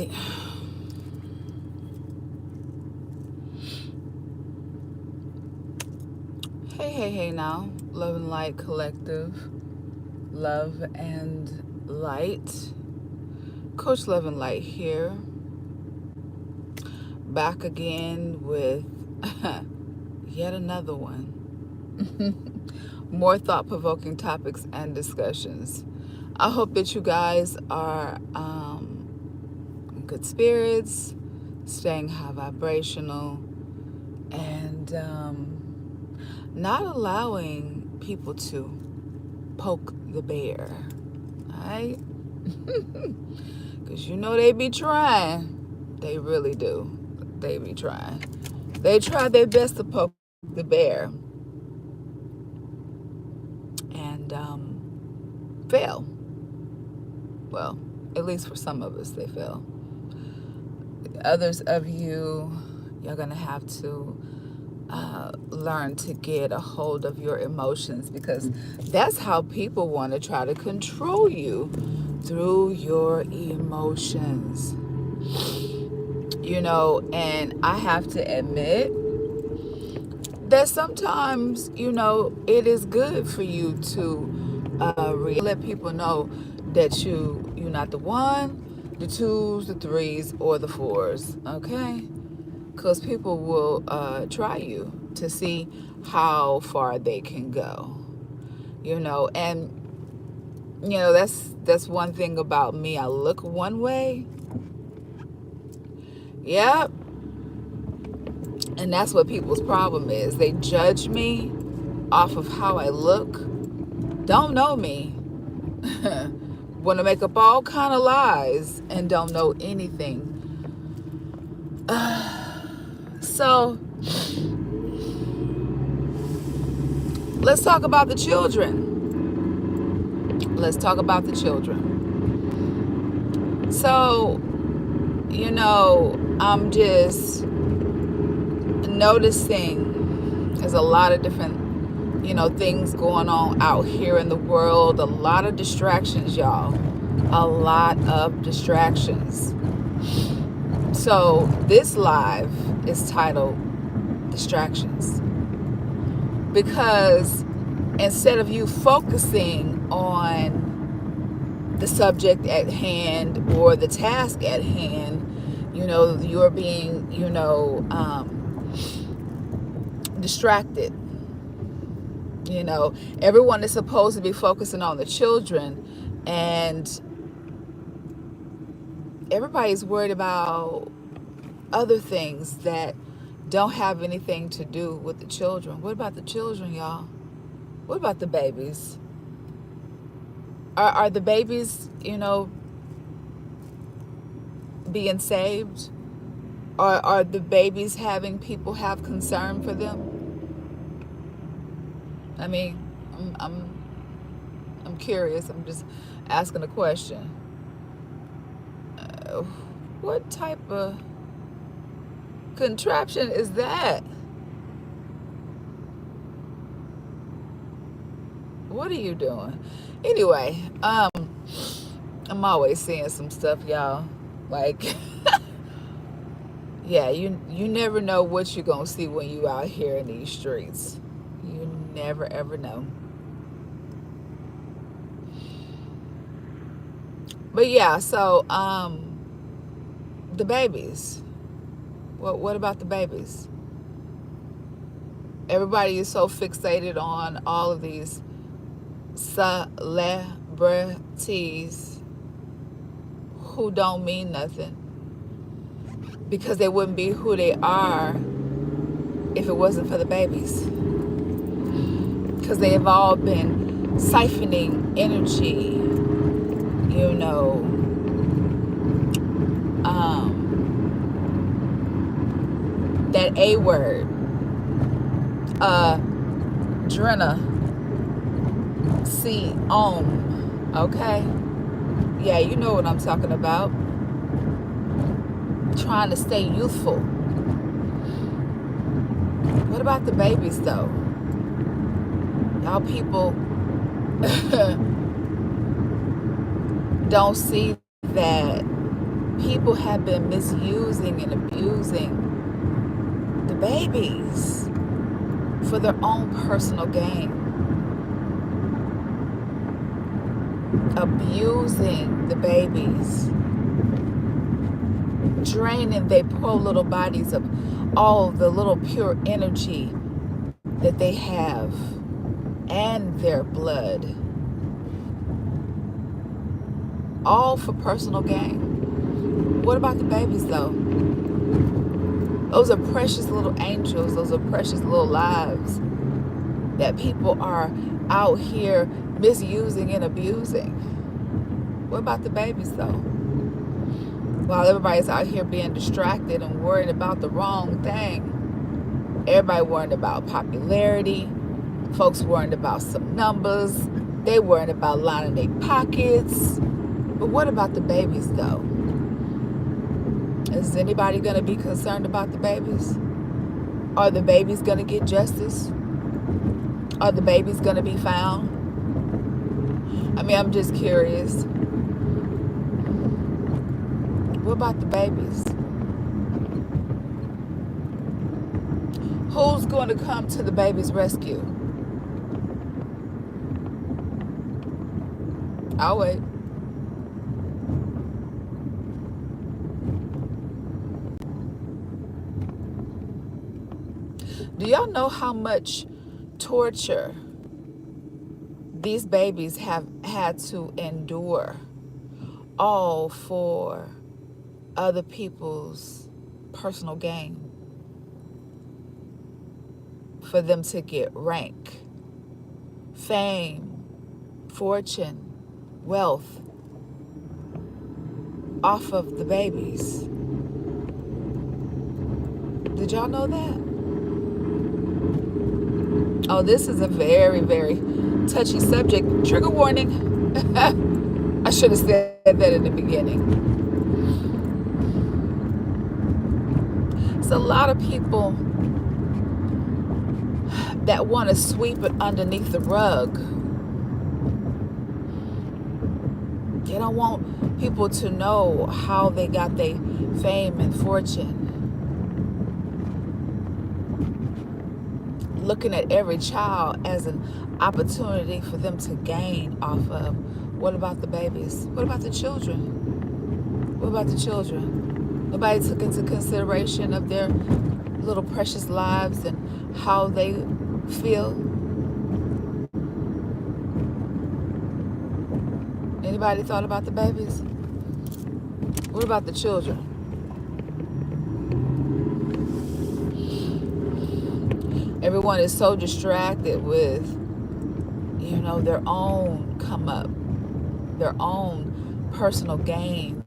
right. Hey now. Love and Light Collective. Love and Light. Coach Love and Light here. Back again with yet another one. More thought-provoking topics and discussions. I hope that you guys are in good spirits, staying high vibrational, and not allowing people to poke the bear. Alright? Because you know they be trying. They really do. They be trying. They try their best to poke the bear. And fail. Well, at least for some of us, they fail. Others of you, you're going to have to learn to get a hold of your emotions, because that's how people want to try to control you, through your emotions. You know, and I have to admit that sometimes, you know, it is good for you to let people know that you're not the one, the twos, the threes, or the fours, okay? Because people will try you to see how far they can go, you know. And you know, that's one thing about me. I look one way, yep, and that's what people's problem is. They judge me off of how I look, don't know me, want to make up all kind of lies, and don't know anything. So let's talk about the children. Let's talk about the children. So, you know, I'm just noticing there's a lot of different, you know, things going on out here in the world. A lot of distractions, y'all. A lot of distractions. So this live is titled Distractions, because instead of you focusing on the subject at hand or the task at hand, you know, you're being, you know, distracted. You know, everyone is supposed to be focusing on the children, and everybody's worried about other things that don't have anything to do with the children. What about the children, y'all? What about the babies? Are the babies, you know, being saved? Are the babies having people have concern for them? I mean, I'm curious. I'm just asking a question. What type of contraption is that? What are you doing? Anyway, I'm always seeing some stuff, y'all. Like, yeah, you never know what you're gonna see when you out here in these streets. You never ever know. But yeah, so the babies. What about the babies? Everybody is so fixated on all of these celebrities who don't mean nothing, because they wouldn't be who they are if it wasn't for the babies. Because they have all been siphoning energy, you know, that A word, Drena, C, okay? Yeah, you know what I'm talking about. Trying to stay youthful. What about the babies, though? Y'all people don't see that People have been misusing and abusing the babies for their own personal gain. Abusing the babies, draining their poor little bodies of all the little pure energy that they have and their blood, all for personal gain. What about the babies though? Those are precious little angels. Those are precious little lives that people are out here misusing and abusing. What about the babies though? While everybody's out here being distracted and worried about the wrong thing, everybody worried about popularity, folks worried about some numbers, they worried about lining their pockets. But what about the babies though? Is anybody going to be concerned about the babies? Are the babies going to get justice? Are the babies going to be found? I mean, I'm just curious. What about the babies? Who's going to come to the baby's rescue? I'll wait. Do y'all know how much torture these babies have had to endure, all for other people's personal gain? For them to get rank, fame, fortune, wealth off of the babies. Did y'all know that? Oh, this is a very, very touchy subject. Trigger warning. I should have said that in the beginning. It's a lot of people that want to sweep it underneath the rug. They don't want people to know how they got their fame and fortune. Looking at every child as an opportunity for them to gain off of. What about the babies? What about the children? What about the children? Nobody took into consideration of their little precious lives and how they feel. Anybody thought about the babies? What about the children? Everyone is so distracted with, their own come up, their own personal gain.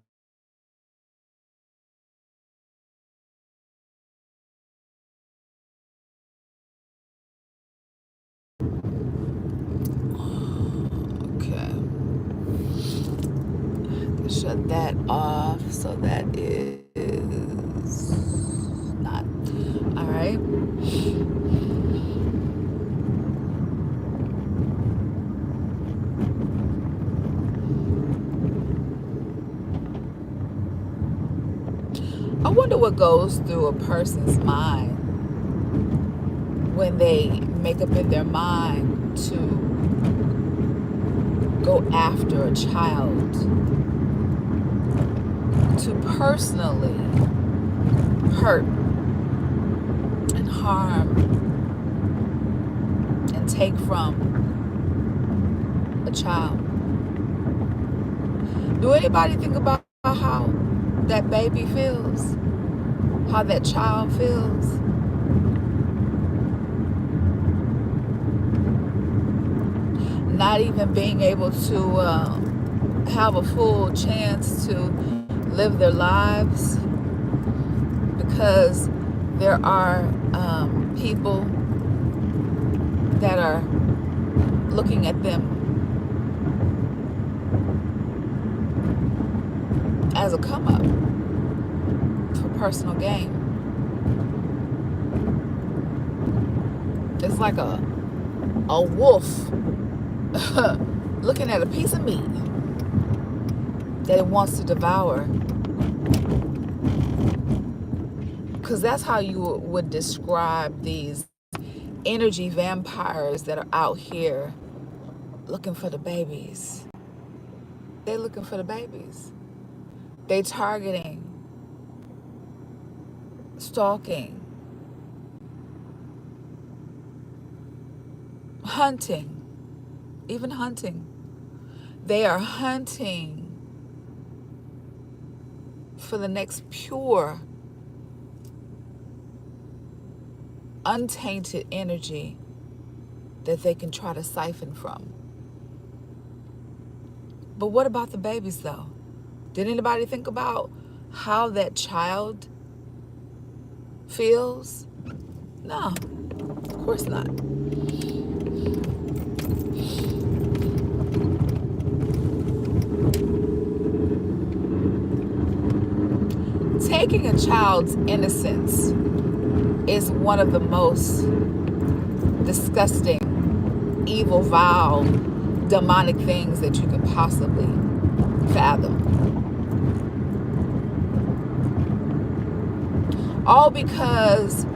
Okay. Shut that off. So that is not. All right. I wonder what goes through a person's mind when they make up in their mind to go after a child, to personally hurt and harm and take from a child. Do anybody think about how that baby feels? How that child feels? Not even being able to have a full chance to live their lives because there are people that are looking at them as a come up for personal gain. It's like a wolf looking at a piece of meat that it wants to devour because that's how you would describe these energy vampires that are out here looking for the babies. They're looking for the babies. They targeting, stalking, hunting, even hunting. They are hunting for the next pure, untainted energy that they can try to siphon from. But what about the babies though? Did anybody think about how that child feels? No, of course not. Taking a child's innocence is one of the most disgusting, evil, vile, demonic things that you can possibly fathom. All because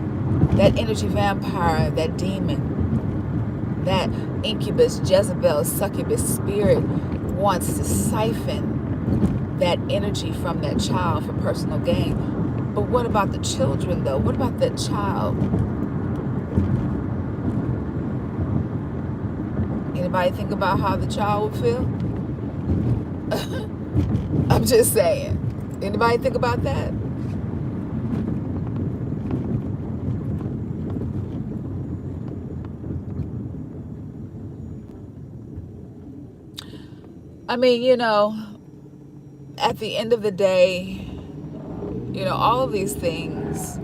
that energy vampire, that demon, that incubus, Jezebel, succubus spirit wants to siphon that energy from that child for personal gain. But what about the children though? What about that child? Anybody think about how the child would feel? I'm just saying. Anybody think about that? I mean, you know, at the end of the day, you know, all of these things,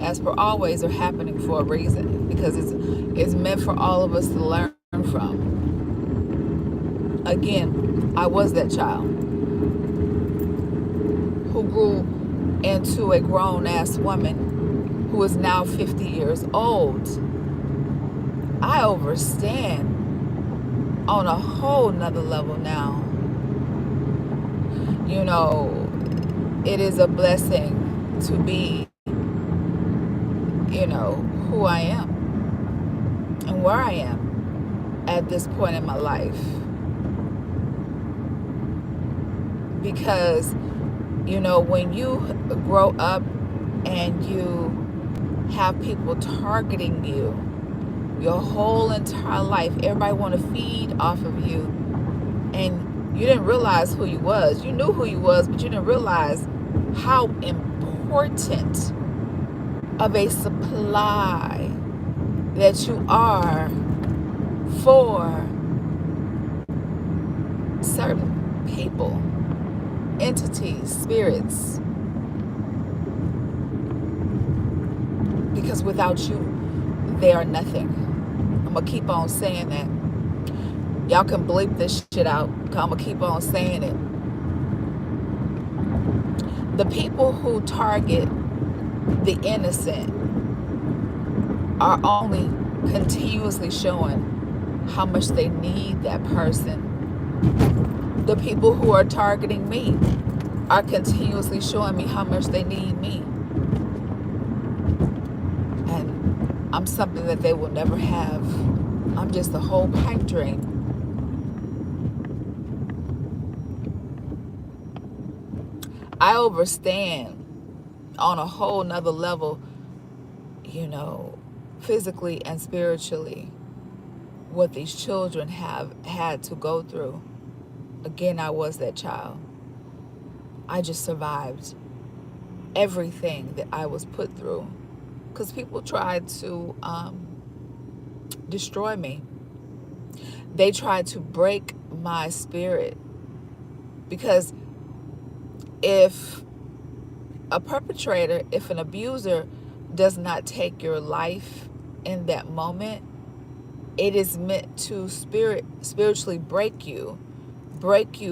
as per always, are happening for a reason, because it's meant for all of us to learn from. Again, I was that child who grew into a grown-ass woman who is now 50 years old. I understand on a whole nother level now. You know, it is a blessing to be, you know, who I am and where I am at this point in my life. Because, you know, when you grow up and you have people targeting you your whole entire life, everybody want to feed off of you, and you didn't realize who you was. You knew who you was, but you didn't realize how important of a supply that you are for certain people, entities, spirits. Because without you, they are nothing. I'm going to keep on saying that. Y'all can bleep this shit out, because I'm going to keep on saying it. The people who target the innocent are only continuously showing how much they need that person. The people who are targeting me are continuously showing me how much they need me. And I'm something that they will never have. I'm just a whole pipe dream. I understand on a whole nother level, you know, physically and spiritually, what these children have had to go through. Again, I was that child. I just survived everything that I was put through, because people tried to destroy me. They tried to break my spirit, because if a perpetrator, if an abuser does not take your life in that moment, it is meant to spiritually break you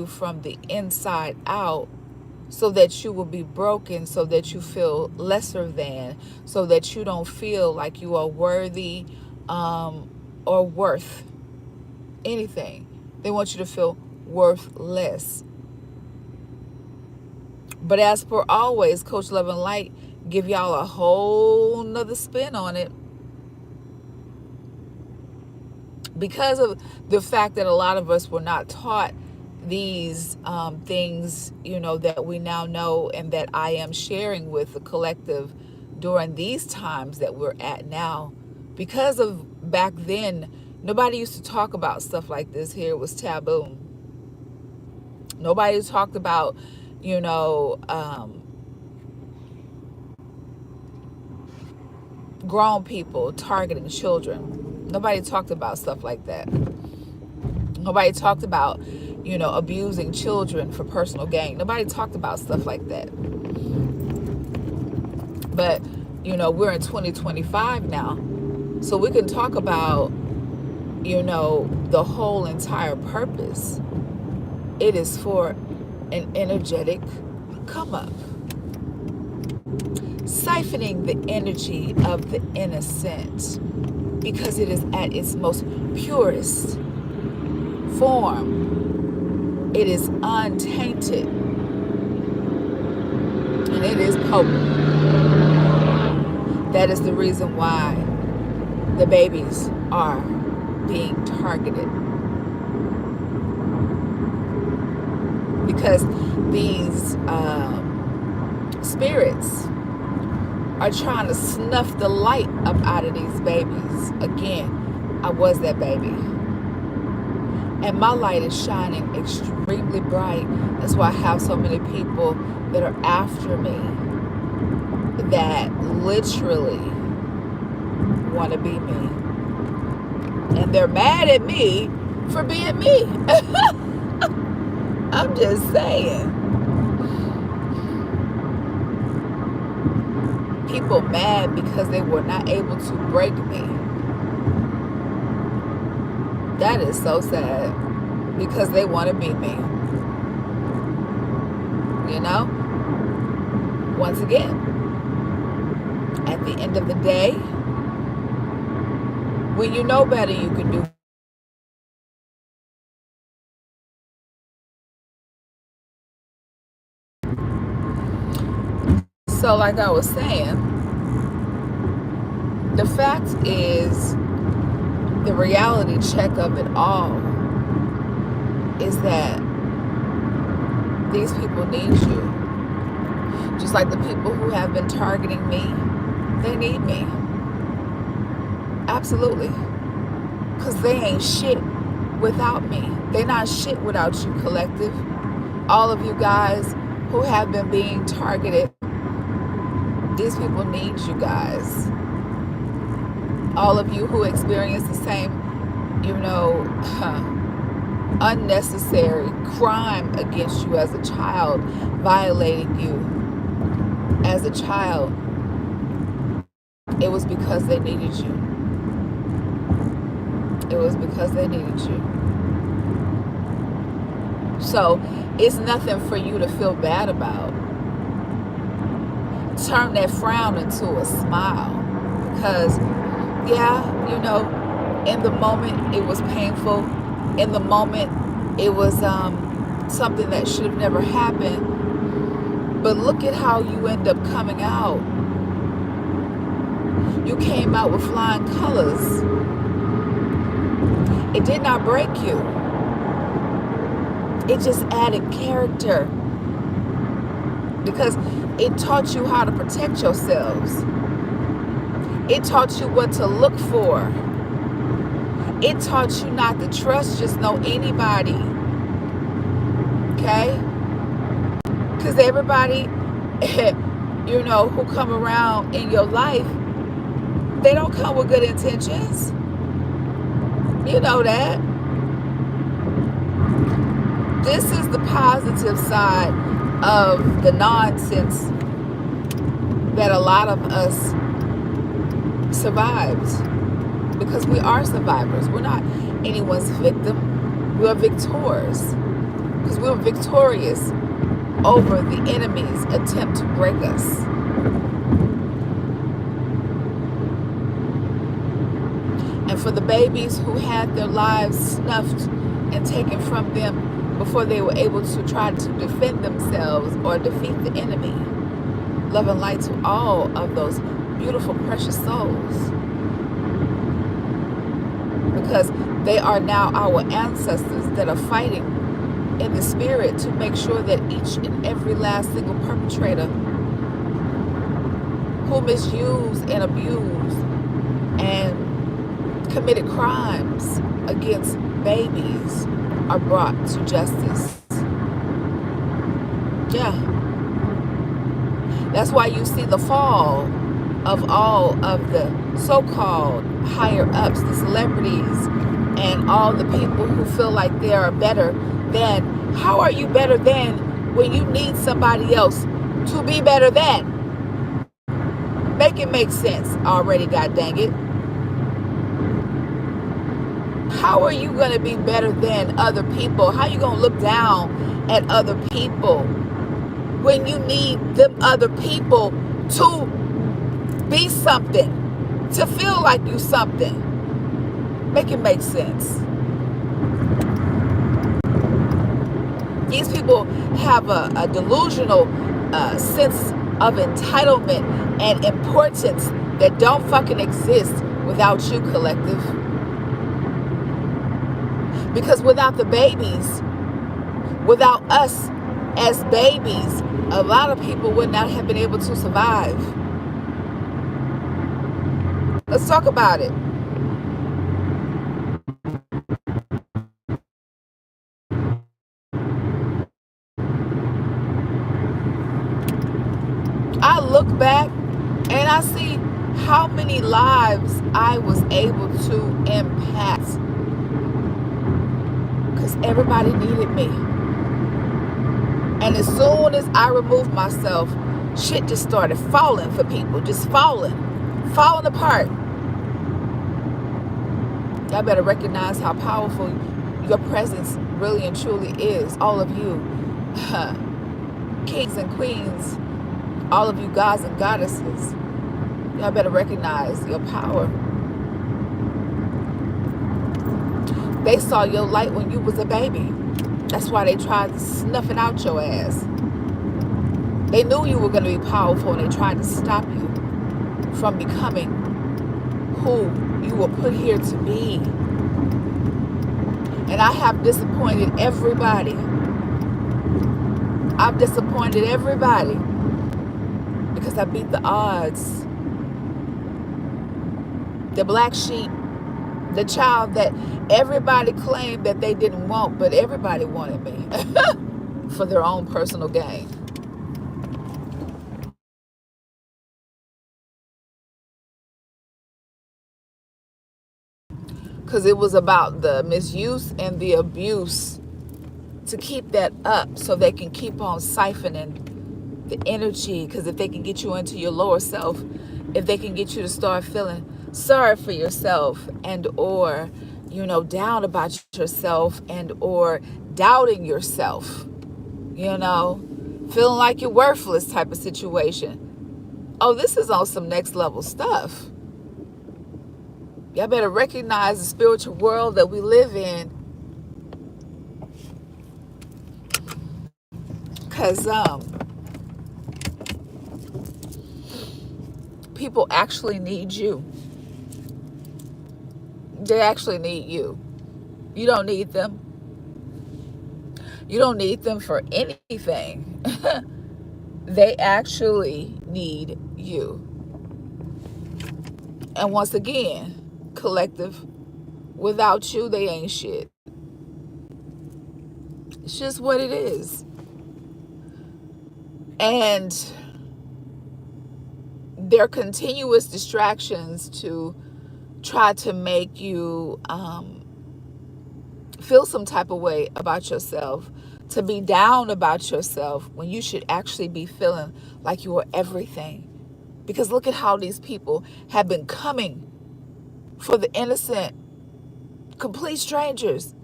from the inside out, so that you will be broken, so that you feel lesser than, so that you don't feel like you are worthy or worth anything. They want you to feel worthless. But as per always, Coach Love and Light give y'all a whole nother spin on it, because of the fact that a lot of us were not taught these things, that we now know and that I am sharing with the collective during these times that we're at now. Because of back then, nobody used to talk about stuff like this here. It was taboo. Nobody talked about, grown people targeting children. Nobody talked about stuff like that. Nobody talked about, abusing children for personal gain. Nobody talked about stuff like that. But, we're in 2025 now. So we can talk about, the whole entire purpose. It is for an energetic come up. Siphoning the energy of the innocent, because it is at its most purest form. It is untainted, and it is potent. That is the reason why the babies are being targeted, because these spirits are trying to snuff the light up out of these babies. Again, I was that baby. And my light is shining extremely bright. That's why I have so many people that are after me that literally want to be me. And they're mad at me for being me. I'm just saying. People mad because they were not able to break me. That is so sad, because they want to be me. Once again, at the end of the day, when you know better, you can do. So like I was saying, the fact is, the reality check of it all is that these people need you. Just like the people who have been targeting me, they need me. Absolutely. Because they ain't shit without me. They're not shit without you, collective. All of you guys who have been being targeted, these people need you guys. All of you who experience the same, unnecessary crime against you as a child, violating you as a child, it was because they needed you. It was because they needed you. So it's nothing for you to feel bad about. Turn that frown into a smile, because in the moment it was painful. In the moment it was something that should have never happened. But look at how you end up coming out. You came out with flying colors. It did not break you. It just added character, because it taught you how to protect yourselves. It taught you what to look for. It taught you not to trust just no anybody. Okay? Because everybody, who come around in your life, they don't come with good intentions. You know that. This is the positive side of the nonsense that a lot of us survived, because we are survivors. We're not anyone's victim. We are victors, because we were victorious over the enemy's attempt to break us. And for the babies who had their lives snuffed and taken from them before they were able to try to defend themselves or defeat the enemy, love and light to all of those beautiful, precious souls, because they are now our ancestors that are fighting in the spirit to make sure that each and every last single perpetrator who misused and abused and committed crimes against babies are brought to justice. Yeah. That's why you see the fall of all of the so-called higher ups, the celebrities, and all the people who feel like they are better than. How are you better than when you need somebody else to be better than? Make it make sense already, god dang it. How are you going to be better than other people? How are you going to look down at other people when you need them other people to be something, to feel like you something? Make it make sense. These people have a delusional sense of entitlement and importance that don't fucking exist without you, collective. Because without the babies, without us as babies, a lot of people would not have been able to survive. Let's talk about it. I look back and I see how many lives I was able to impact because everybody needed me. And as soon as I removed myself, shit just started falling for people, just falling apart. Y'all better recognize how powerful your presence really and truly is. All of you, kings and queens, all of you gods and goddesses, y'all better recognize your power. They saw your light when you was a baby. That's why they tried snuffing out your ass. They knew you were going to be powerful, and they tried to stop you from becoming who you were put here to be. And I have disappointed everybody. I've disappointed everybody because I beat the odds. The black sheep, the child that everybody claimed that they didn't want, but everybody wanted me for their own personal gain. Because it was about the misuse and the abuse to keep that up so they can keep on siphoning the energy. Because if they can get you into your lower self, if they can get you to start feeling sorry for yourself and or, down about yourself and or doubting yourself, feeling like you're worthless type of situation. Oh, this is on some next level stuff. Y'all better recognize the spiritual world that we live in. Because people actually need you. They actually need you. You don't need them. You don't need them for anything. They actually need you. And once again, collective, without you, they ain't shit. It's just what it is. And their continuous distractions to try to make you feel some type of way about yourself, to be down about yourself when you should actually be feeling like you are everything. Because look at how these people have been coming for the innocent, complete strangers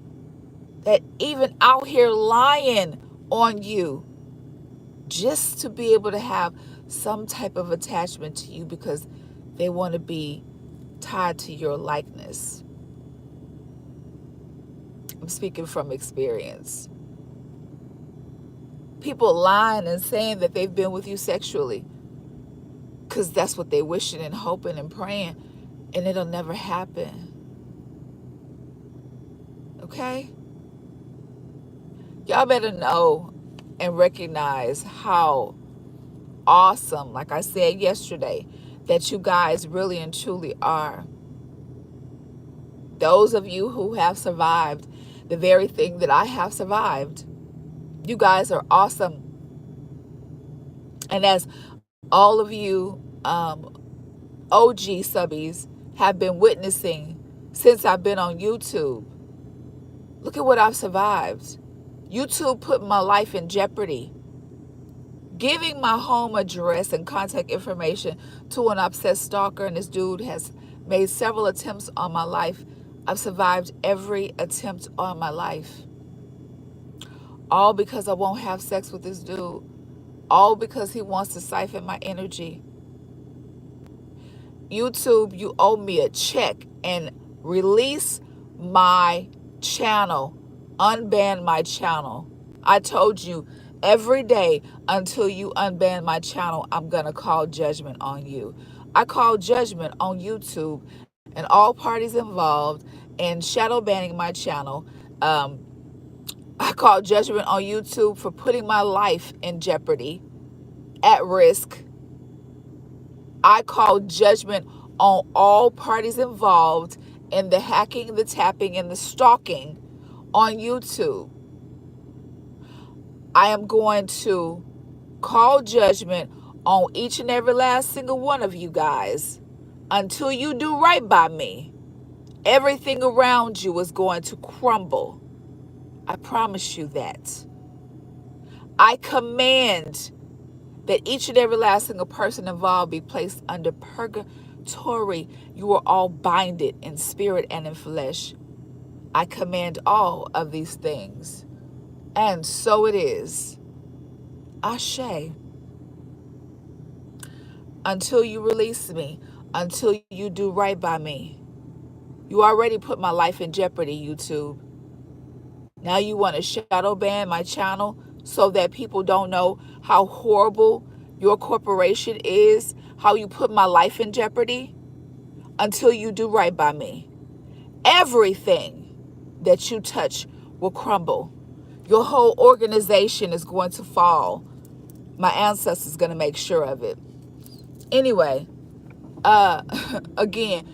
that even out here lying on you just to be able to have some type of attachment to you because they want to be tied to your likeness. I'm speaking from experience. People lying and saying that they've been with you sexually because that's what they wishing and hoping and praying, and it'll never happen. Okay? Y'all better know and recognize how awesome, like I said yesterday, that you guys really and truly are. Those of you who have survived the very thing that I have survived, you guys are awesome. And as all of you OG subbies have been witnessing since I've been on YouTube, look at what I've survived. YouTube put my life in jeopardy. Giving my home address and contact information to an obsessed stalker, and this dude has made several attempts on my life. I've survived every attempt on my life. All because I won't have sex with this dude. All because he wants to siphon my energy. YouTube, you owe me a check and release my channel. Unban my channel. I told you every day until you unban my channel, I'm going to call judgment on you. I call judgment on YouTube and all parties involved in shadow banning my channel. I call judgment on YouTube for putting my life in jeopardy, at risk. I call judgment on all parties involved in the hacking, the tapping, and the stalking on YouTube. I am going to call judgment on each and every last single one of you guys. Until you do right by me, everything around you is going to crumble. I promise you that. I command that each and every last single person involved be placed under purgatory. You are all binded in spirit and in flesh. I command all of these things. And so it is. Ashe. Until you release me, until you do right by me. You already put my life in jeopardy, YouTube. Now you want to shadow ban my channel so that people don't know how horrible your corporation is, how you put my life in jeopardy? Until you do right by me. Everything that you touch will crumble. Your whole organization is going to fall. My ancestors are going to make sure of it. Anyway, again,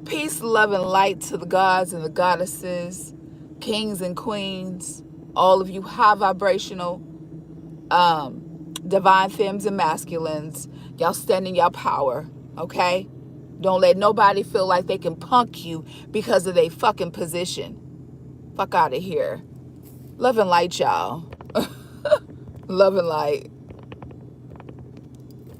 peace, love, and light to the gods and the goddesses, kings and queens, all of you high vibrational, divine femmes and masculines. Y'all stand in your power, okay? Don't let nobody feel like they can punk you because of their fucking position. Fuck out of here. Love and light, y'all. Love and light.